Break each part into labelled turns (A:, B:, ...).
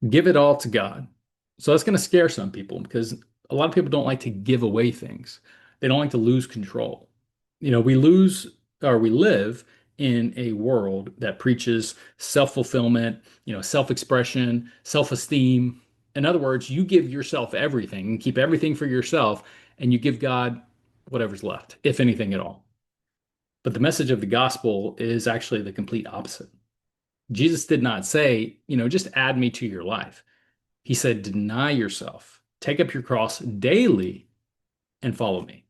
A: Give it all to God. So that's going to scare some people because a lot of people don't like to give away things. They don't like to lose control. We lose or we live in a world that preaches self-fulfillment, self-expression, self-esteem. In other words, you give yourself everything and keep everything for yourself, and you give God whatever's left, if anything at all. But the message of the gospel is actually the complete opposite. Jesus did not say, just add me to your life. He said, deny yourself, take up your cross daily and follow me.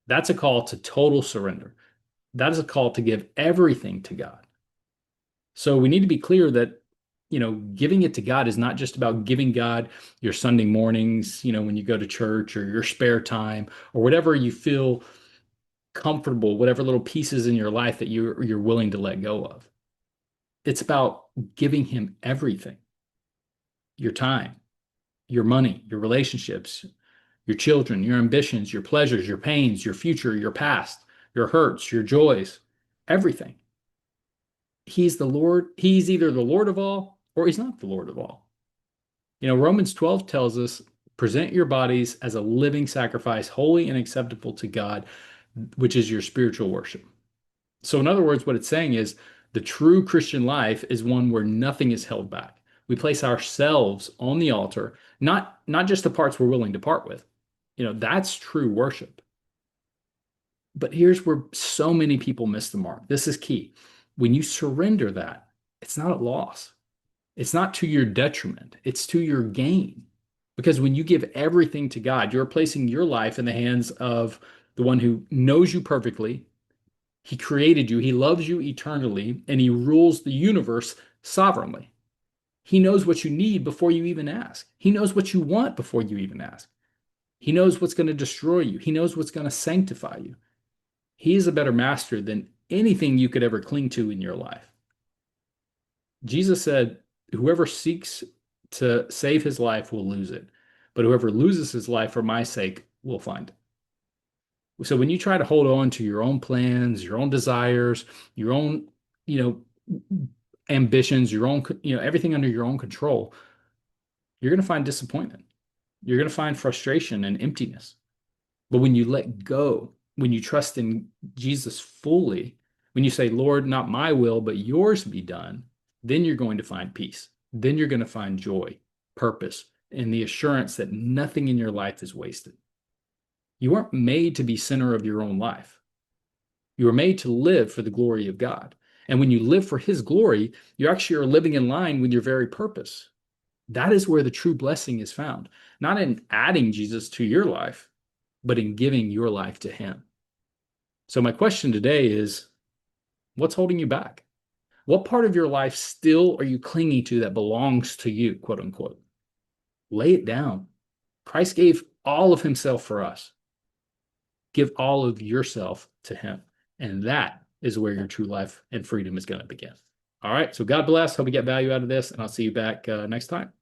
A: That's a call to total surrender. That is a call to give everything to God. So we need to be clear that, giving it to God is not just about giving God your Sunday mornings, when you go to church or your spare time or whatever you feel comfortable, whatever little pieces in your life that you're willing to let go of. It's about giving him everything, your time, your money, your relationships, your children, your ambitions, your pleasures, your pains, your future, your past, your hurts, your joys, everything. He's the Lord. He's either the Lord of all or he's not the Lord of all. Romans 12 tells us present your bodies as a living sacrifice, holy and acceptable to God, which is your spiritual worship. So, in other words, what it's saying is the true Christian life is one where nothing is held back. We place ourselves on the altar, not just the parts we're willing to part with. That's true worship. But here's where so many people miss the mark. This is key. When you surrender that, it's not a loss. It's not to your detriment. It's to your gain. Because when you give everything to God, you're placing your life in the hands of the one who knows you perfectly. He created you, he loves you eternally, and he rules the universe sovereignly. He knows what you need before you even ask. He knows what you want before you even ask. He knows what's going to destroy you. He knows what's going to sanctify you. He is a better master than anything you could ever cling to in your life. Jesus said, whoever seeks to save his life will lose it, but whoever loses his life for my sake will find it. So when you try to hold on to your own plans, your own desires, your own, you ambitions, your own, everything under your own control, you're going to find disappointment. You're going to find frustration and emptiness. But when you let go, when you trust in Jesus fully, when you say, Lord, not my will, but yours be done, then you're going to find peace. Then you're going to find joy, purpose, and the assurance that nothing in your life is wasted. You weren't made to be center of your own life. You were made to live for the glory of God. And when you live for his glory, you actually are living in line with your very purpose. That is where the true blessing is found, not in adding Jesus to your life, but in giving your life to him. So, my question today is what's holding you back? What part of your life still are you clinging to that belongs to you, quote unquote? Lay it down. Christ gave all of himself for us. Give all of yourself to him. And that is where your true life and freedom is going to begin. All right. So God bless. Hope you get value out of this. And I'll see you back next time.